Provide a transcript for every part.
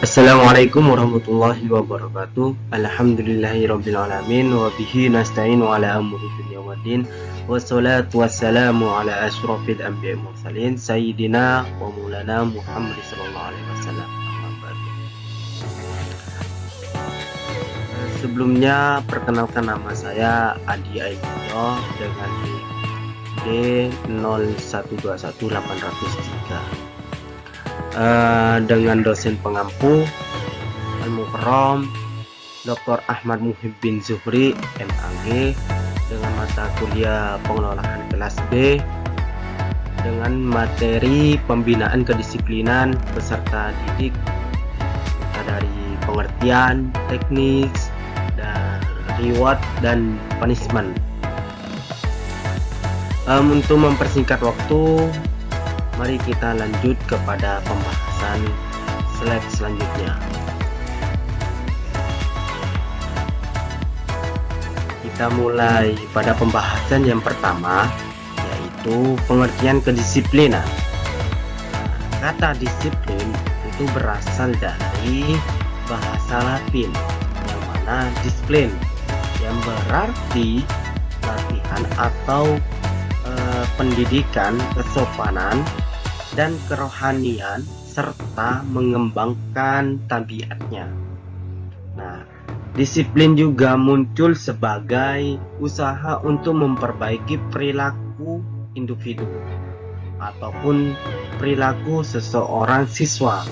Assalamualaikum warahmatullahi wabarakatuh. Alhamdulillahirrabbilalamin. Wabihi nasta'inu ala amri dunya waddin. Wassalatu wassalamu ala ashrafil anbiya'i mursalin Sayyidina wa maulana Muhammad sallallahu alaihi wasallam. Amma ba'du. Sebelumnya perkenalkan, nama saya Adi Aibudo dengan D0121-803, dengan dosen pengampu Al-Mukarram Dr. Ahmad Muhibbin Zuhri MAG, dengan mata kuliah pengelolaan kelas B dengan materi pembinaan kedisiplinan peserta didik, dari pengertian, teknik, dan reward dan punishment. Untuk mempersingkat waktu, mari kita lanjut kepada pembahasan slide selanjutnya. Kita mulai pada pembahasan yang pertama, yaitu pengertian kedisiplinan. Kata disiplin itu berasal dari bahasa Latin yang mana disiplin, yang berarti latihan atau pendidikan, kesopanan, dan kerohanian serta mengembangkan tabiatnya. Nah, disiplin juga muncul sebagai usaha untuk memperbaiki perilaku individu ataupun perilaku seseorang siswa,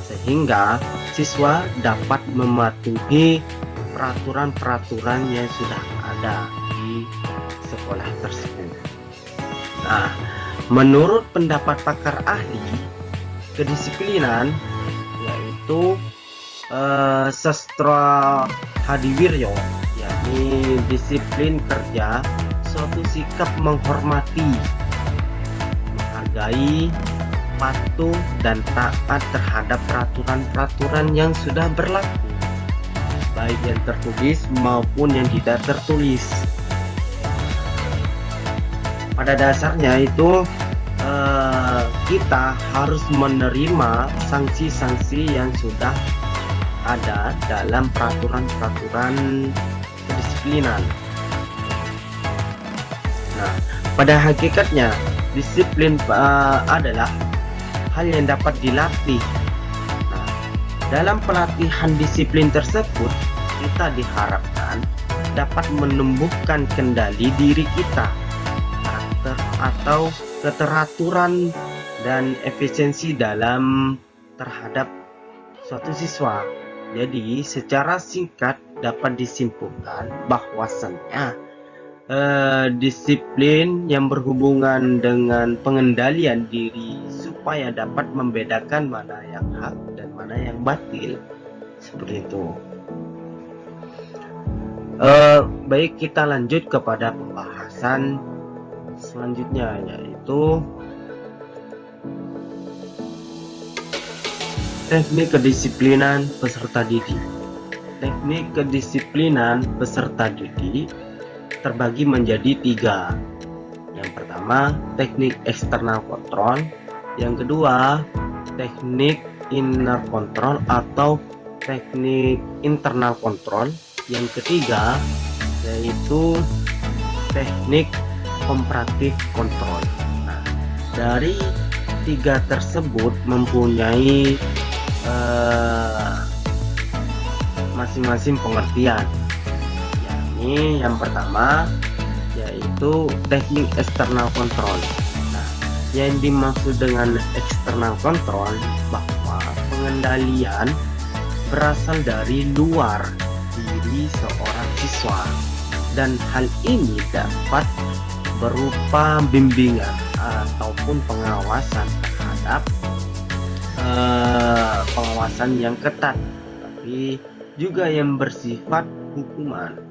sehingga siswa dapat mematuhi peraturan-peraturan yang sudah ada di sekolah tersebut. Nah, menurut pendapat pakar ahli kedisiplinan, yaitu Sastra Hadiwiryo, yakni disiplin kerja suatu sikap menghormati, menghargai, patuh, dan taat terhadap peraturan-peraturan yang sudah berlaku, baik yang tertulis maupun yang tidak tertulis. Pada dasarnya itu kita harus menerima sanksi-sanksi yang sudah ada dalam peraturan-peraturan kedisiplinan. Nah, pada hakikatnya disiplin adalah hal yang dapat dilatih. Nah, dalam pelatihan disiplin tersebut, kita diharapkan dapat menumbuhkan kendali diri kita, atau keteraturan dan efisiensi dalam terhadap suatu siswa. Jadi secara singkat dapat disimpulkan bahwasannya disiplin yang berhubungan dengan pengendalian diri supaya dapat membedakan mana yang hak dan mana yang batil, seperti itu. Baik, kita lanjut kepada pembahasan selanjutnya, yaitu teknik kedisiplinan peserta didik. Teknik kedisiplinan peserta didik terbagi menjadi 3. Yang pertama, teknik eksternal kontrol. Yang kedua, teknik inner control atau teknik internal kontrol. Yang ketiga, yaitu teknik komparatif kontrol. Nah, dari 3 tersebut mempunyai masing-masing pengertian. Yakni yang pertama yaitu teknik eksternal kontrol. Nah, yang dimaksud dengan eksternal kontrol bahwa pengendalian berasal dari luar diri seorang siswa, dan hal ini dapat berupa bimbingan ataupun pengawasan terhadap pengawasan yang ketat, tapi juga yang bersifat hukuman.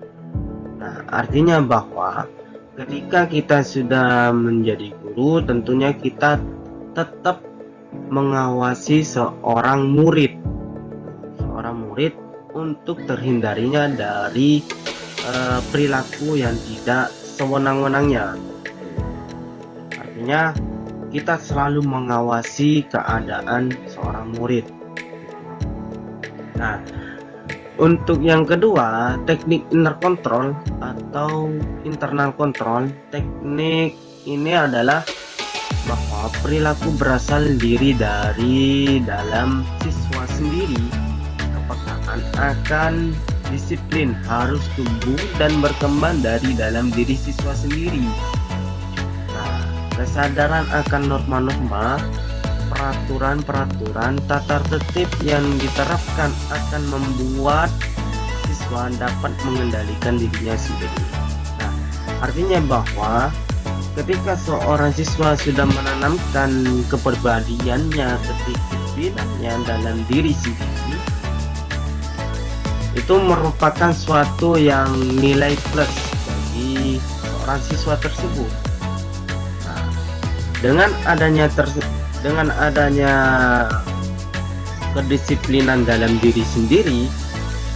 Nah, artinya bahwa ketika kita sudah menjadi guru, tentunya kita tetap mengawasi seorang murid untuk terhindarinya dari perilaku yang tidak sewenang-wenangnya. Artinya kita selalu mengawasi keadaan seorang murid. Nah, untuk yang kedua, teknik inner control atau internal control. Teknik ini adalah bahwa perilaku berasal diri dari dalam siswa sendiri. Kepekaan akan disiplin harus tumbuh dan berkembang dari dalam diri siswa sendiri. Nah, kesadaran akan norma-norma, peraturan-peraturan, tata tertib yang diterapkan akan membuat siswa dapat mengendalikan dirinya sendiri. Nah, artinya bahwa ketika seorang siswa sudah menanamkan kepribadiannya, kedisiplinannya dalam diri sendiri, itu merupakan suatu yang nilai plus bagi seorang siswa tersebut. Nah, dengan adanya kedisiplinan dalam diri sendiri,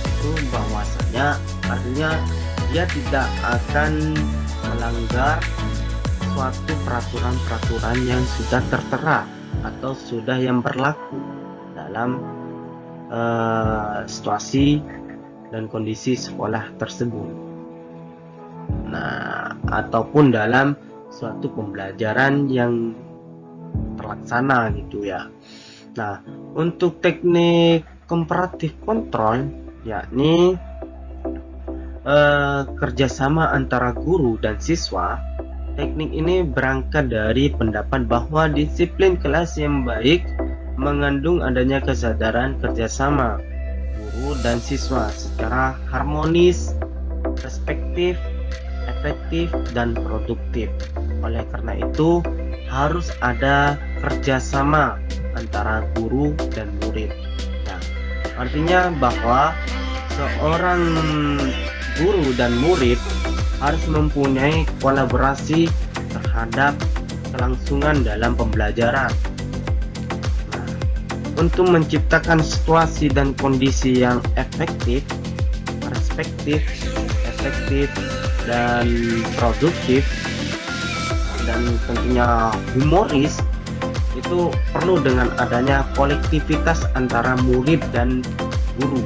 itu bahwasanya artinya dia tidak akan melanggar suatu peraturan-peraturan yang sudah tertera atau sudah yang berlaku dalam situasi dan kondisi sekolah tersebut. Nah, ataupun dalam suatu pembelajaran yang terlaksana gitu ya. Nah, untuk teknik comparative control, yakni kerjasama antara guru dan siswa. Teknik ini berangkat dari pendapat bahwa disiplin kelas yang baik mengandung adanya kesadaran kerjasama guru dan siswa secara harmonis, respektif, efektif, dan produktif. Oleh karena itu, harus ada kerjasama antara guru dan murid. Nah, artinya bahwa seorang guru dan murid harus mempunyai kolaborasi terhadap kelangsungan dalam pembelajaran. Nah, untuk menciptakan situasi dan kondisi yang efektif, respektif, efektif, dan produktif, dan tentunya humoris, itu perlu dengan adanya kolektivitas antara murid dan guru.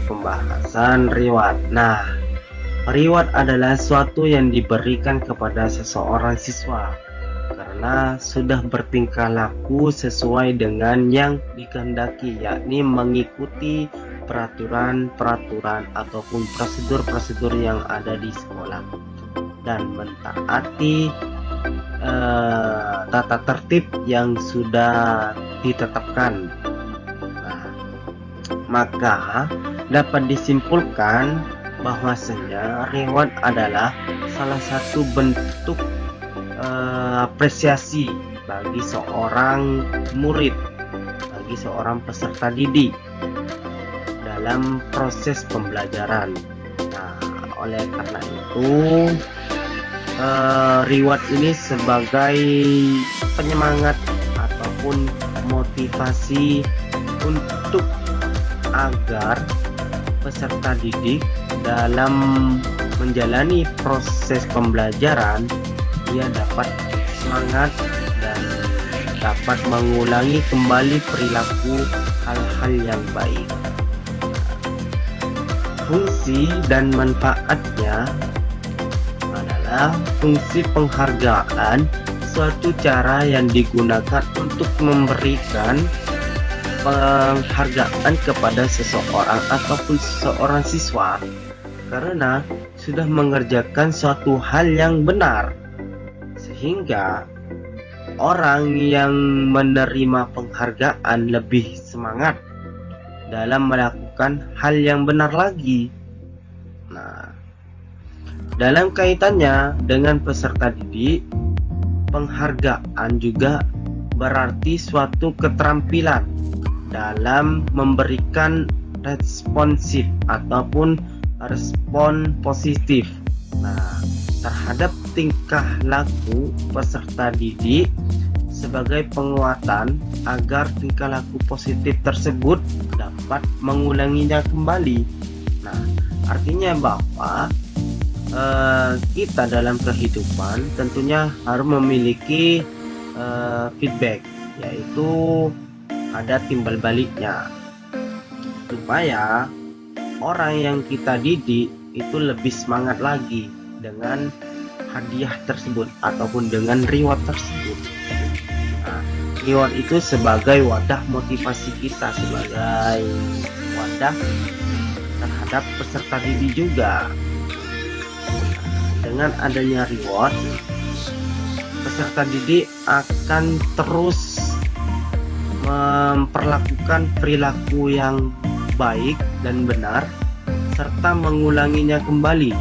Pembahasan reward. Nah, reward adalah suatu yang diberikan kepada seseorang siswa karena sudah bertingkah laku sesuai dengan yang dikehendaki, yakni mengikuti peraturan-peraturan ataupun prosedur-prosedur yang ada di sekolah dan mentaati tata tertib yang sudah ditetapkan. Nah, maka dapat disimpulkan bahwasanya reward adalah salah satu bentuk apresiasi bagi seorang murid, bagi seorang peserta didik dalam proses pembelajaran. Nah, oleh karena itu reward ini sebagai penyemangat ataupun motivasi untuk agar peserta didik dalam menjalani proses pembelajaran dia dapat semangat dan dapat mengulangi kembali perilaku hal-hal yang baik. Fungsi dan manfaatnya adalah fungsi penghargaan, suatu cara yang digunakan untuk memberikan penghargaan kepada seseorang ataupun seorang siswa karena sudah mengerjakan suatu hal yang benar, sehingga orang yang menerima penghargaan lebih semangat dalam melakukan hal yang benar lagi. Nah, dalam kaitannya dengan peserta didik, penghargaan juga berarti suatu keterampilan dalam memberikan responsif ataupun respon positif terhadap tingkah laku peserta didik sebagai penguatan agar tingkah laku positif tersebut dapat mengulanginya kembali. Nah, artinya bahwa kita dalam kehidupan tentunya harus memiliki feedback, yaitu ada timbal baliknya, supaya orang yang kita didik itu lebih semangat lagi dengan hadiah tersebut ataupun dengan reward tersebut. Nah, reward itu sebagai wadah motivasi kita, sebagai wadah terhadap peserta didik juga. Dengan adanya reward, peserta didik akan terus memperlakukan perilaku yang baik dan benar, serta mengulanginya kembali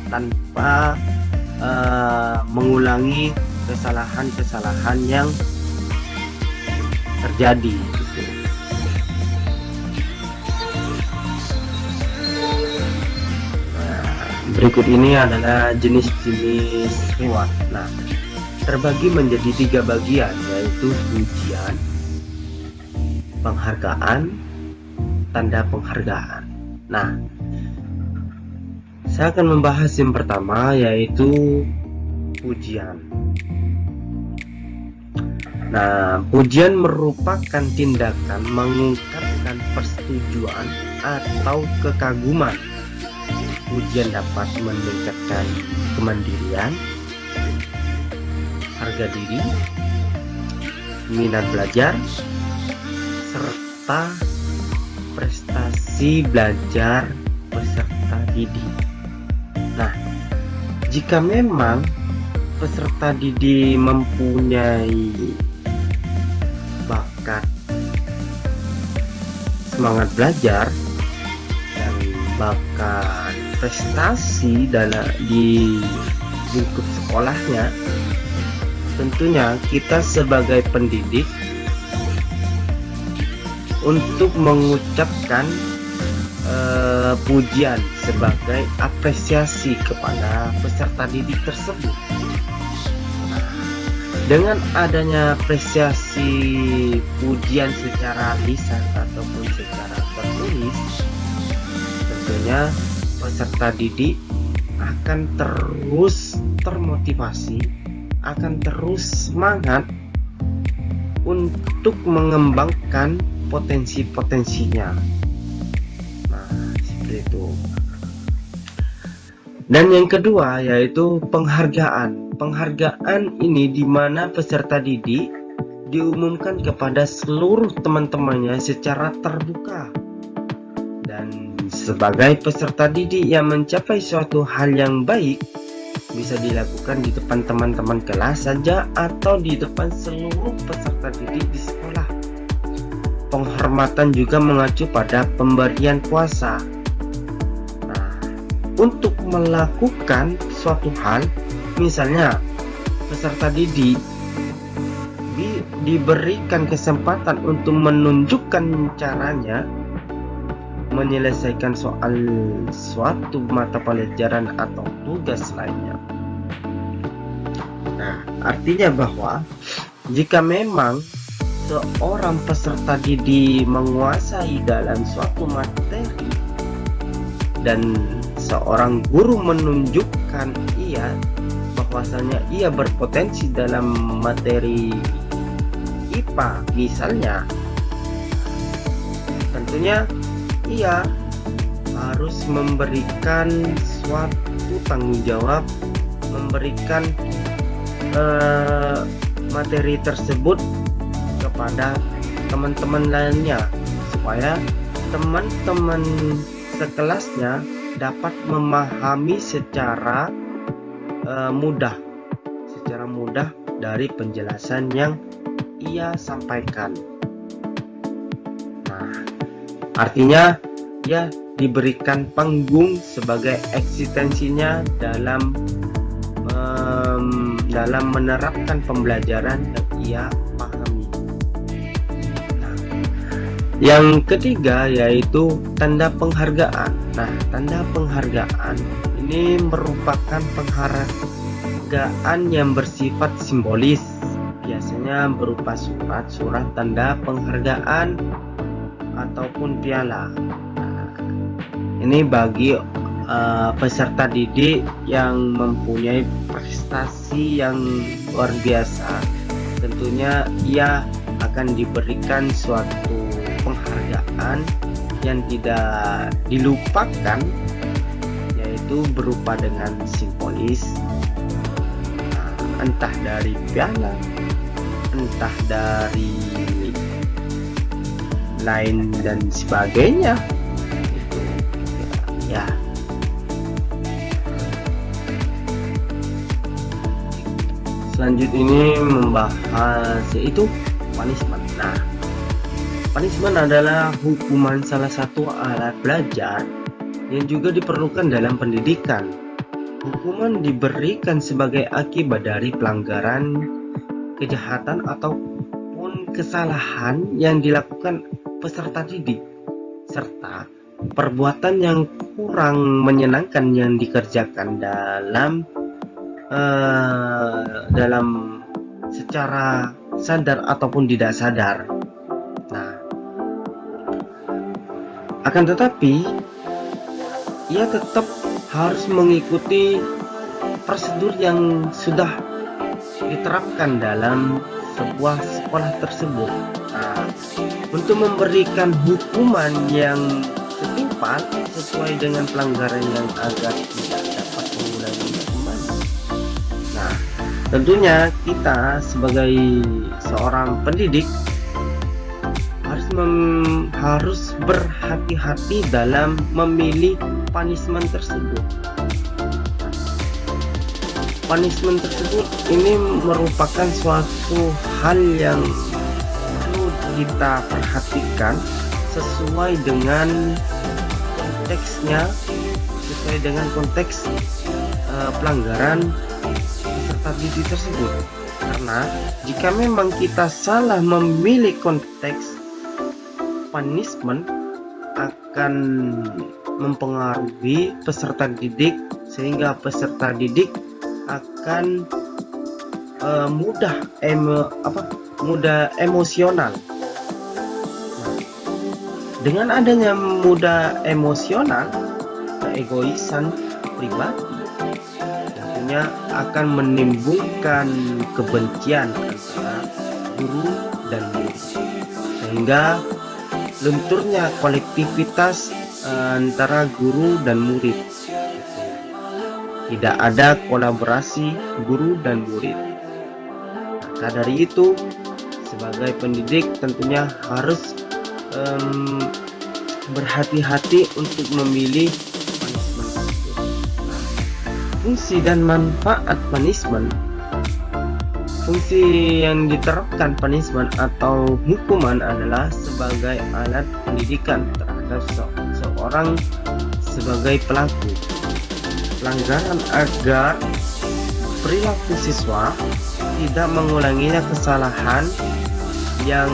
tanpa mengulangi kesalahan-kesalahan yang terjadi gitu. Berikut ini adalah jenis-jenis reward. Nah, terbagi menjadi 3 bagian, yaitu pujian, penghargaan, tanda penghargaan. Nah, saya akan membahas yang pertama, yaitu pujian. Nah, pujian merupakan tindakan mengungkapkan persetujuan atau kekaguman. Pujian dapat meningkatkan kemandirian, harga diri, minat belajar, serta prestasi belajar peserta didik. Nah, jika memang peserta didik mempunyai bakat semangat belajar dan bakat prestasi di lingkup sekolahnya, tentunya kita sebagai pendidik untuk mengucapkan pujian sebagai apresiasi kepada peserta didik tersebut. Dengan adanya apresiasi pujian secara lisan ataupun secara tertulis, tentunya peserta didik akan terus termotivasi, akan terus semangat untuk mengembangkan potensi-potensinya. Nah, seperti itu. Dan yang kedua yaitu penghargaan. Penghargaan ini di mana peserta didik diumumkan kepada seluruh teman-temannya secara terbuka. Dan sebagai peserta didik yang mencapai suatu hal yang baik, bisa dilakukan di depan teman-teman kelas saja atau di depan seluruh peserta didik di sekolah. Penghormatan juga mengacu pada pemberian kuasa. Nah, untuk melakukan suatu hal, misalnya peserta didik diberikan kesempatan untuk menunjukkan caranya menyelesaikan soal suatu mata pelajaran atau tugas lainnya. Nah, artinya bahwa jika memang seorang peserta didik menguasai dalam suatu materi dan seorang guru menunjukkan bahwasanya ia berpotensi dalam materi IPA misalnya, tentunya ia harus memberikan suatu tanggung jawab, memberikan materi tersebut kepada teman-teman lainnya, supaya teman-teman sekelasnya dapat memahami secara mudah dari penjelasan yang ia sampaikan. Nah, artinya dia diberikan panggung sebagai eksistensinya dalam menerapkan pembelajaran yang ia pahami. Nah, yang ketiga yaitu tanda penghargaan. Nah, tanda penghargaan ini merupakan penghargaan yang bersifat simbolis, biasanya berupa surat tanda penghargaan ataupun piala. Nah, ini bagi peserta didik yang mempunyai prestasi yang luar biasa, tentunya ia akan diberikan suatu penghargaan yang tidak dilupakan, yaitu berupa dengan simbolis, entah dari piala, entah dari lain dan sebagainya. Itu ya. Selanjutnya ini membahas yaitu punishment. Nah, punishment adalah hukuman, salah satu alat belajar yang juga diperlukan dalam pendidikan. Hukuman diberikan sebagai akibat dari pelanggaran, kejahatan ataupun kesalahan yang dilakukan peserta didik, serta perbuatan yang kurang menyenangkan yang dikerjakan dalam secara sadar ataupun tidak sadar. Nah, akan tetapi ia tetap harus mengikuti prosedur yang sudah diterapkan dalam sebuah sekolah tersebut. Nah, untuk memberikan hukuman yang setimpal sesuai dengan pelanggaran yang agar tidak dapat mengulangi kembali. Nah, tentunya kita sebagai seorang pendidik harus berhati-hati dalam memilih punishment tersebut. Punishment tersebut ini merupakan suatu hal yang perlu kita perhatikan sesuai dengan konteksnya, sesuai dengan konteks pelanggaran peserta didik tersebut. Karena jika memang kita salah memilih konteks, punishment akan mempengaruhi peserta didik sehingga peserta didik akan mudah emosional. Nah, dengan adanya mudah emosional, keegoisan pribadi tentunya akan menimbulkan kebencian antara guru dan murid, sehingga lunturnya kolektivitas antara guru dan murid. Tidak ada kolaborasi guru dan murid. Maka dari itu, sebagai pendidik tentunya harus berhati-hati untuk memilih punishment tersebut. Fungsi dan manfaat punishment. Fungsi yang diterapkan punishment atau hukuman adalah sebagai alat pendidikan terhadap seorang sebagai pelaku pelanggaran agar perilaku siswa tidak mengulanginya kesalahan yang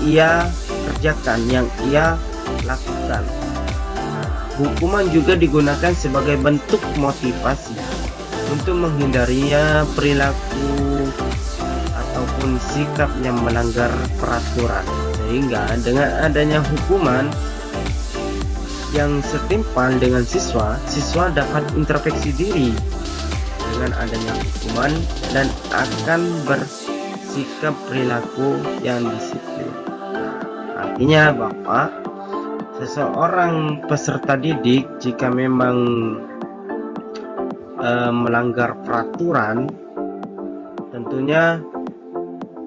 ia kerjakan, yang ia lakukan. Hukuman juga digunakan sebagai bentuk motivasi untuk menghindarinya perilaku ataupun sikap yang melanggar peraturan, sehingga dengan adanya hukuman yang setimpal dengan siswa dapat introspeksi diri dengan adanya hukuman dan akan bersikap perilaku yang disiplin. Artinya bahwa seseorang peserta didik jika memang melanggar peraturan tentunya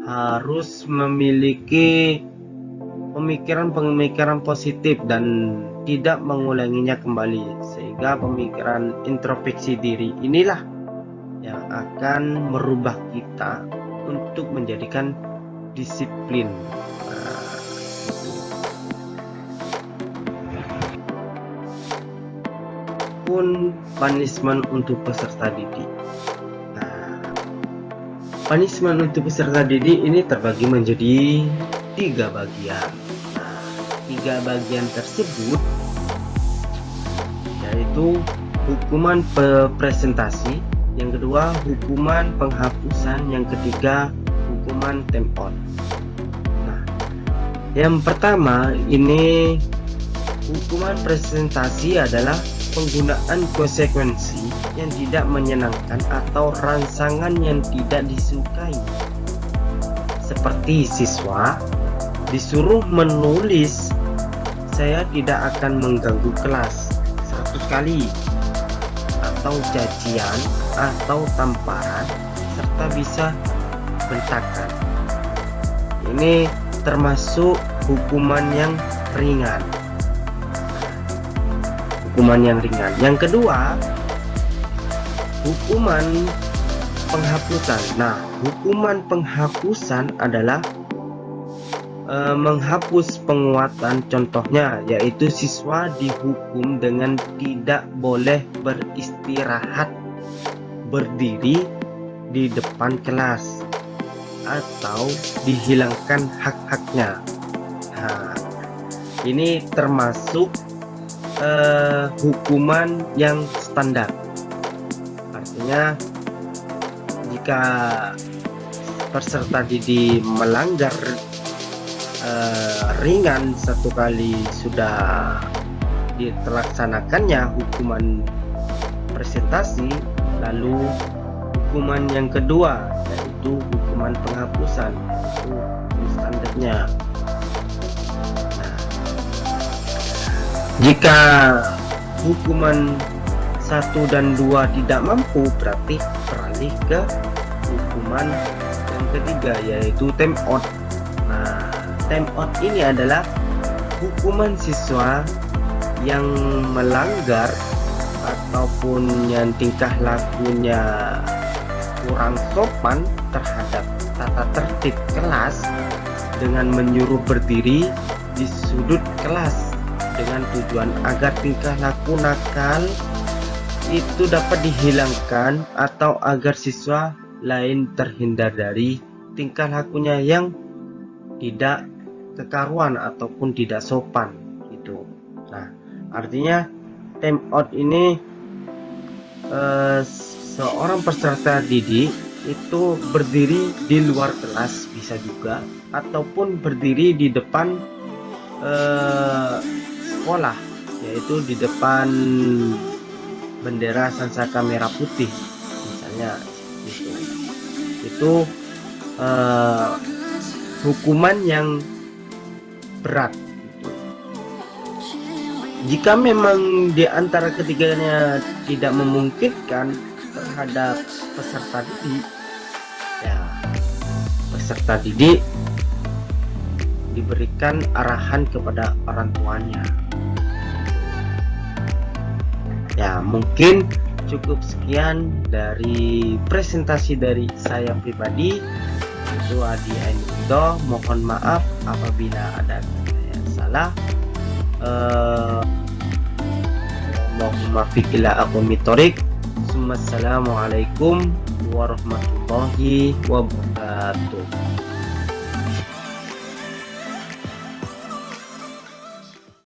harus memiliki pemikiran positif dan tidak mengulanginya kembali, sehingga pemikiran introspeksi diri inilah yang akan merubah kita untuk menjadikan disiplin. Pun punishment untuk peserta didik. Punishment untuk peserta didik ini terbagi menjadi 3 bagian. 3 bagian tersebut yaitu hukuman presentasi, yang kedua hukuman penghapusan, yang ketiga hukuman time out. Nah, yang pertama ini Hukuman presentasi adalah penggunaan konsekuensi yang tidak menyenangkan atau rangsangan yang tidak disukai. Seperti siswa disuruh menulis, "Saya tidak akan mengganggu kelas" 100 kali, atau cacian atau tamparan, serta bisa bentakan. Ini termasuk hukuman yang ringan. Yang kedua, hukuman penghapusan. Nah, hukuman penghapusan adalah menghapus penguatan. Contohnya yaitu siswa dihukum dengan tidak boleh beristirahat berdiri di depan kelas atau dihilangkan hak-haknya. Nah, ini termasuk hukuman yang standar. Artinya jika peserta didik melanggar ringan satu kali sudah ditelaksanakannya hukuman presentasi, lalu hukuman yang kedua yaitu hukuman penghapusan, itu standarnya. Jika hukuman 1 dan 2 tidak mampu, berarti beralih ke hukuman yang ketiga yaitu time out. Nah, time out ini adalah hukuman siswa yang melanggar ataupun yang tingkah lakunya kurang sopan terhadap tata tertib kelas dengan menyuruh berdiri di sudut kelas dengan tujuan agar tingkah laku nakal itu dapat dihilangkan atau agar siswa lain terhindar dari tingkah lakunya yang tidak kekaruan ataupun tidak sopan gitu. Nah, artinya time out ini seorang peserta didik itu berdiri di luar kelas bisa juga, ataupun berdiri di depan sekolah, yaitu di depan bendera sangsaka merah putih misalnya gitu. Itu hukuman yang berat gitu. Jika memang di antara ketiganya tidak memungkinkan terhadap peserta didik, ya peserta didik diberikan arahan kepada orang tuanya. Ya, mungkin cukup sekian dari presentasi dari saya pribadi. Itu Adi Ainudo, mohon maaf apabila ada yang salah. Allahumma fikila aku mitorik. Assalamualaikum warahmatullahi wabarakatuh.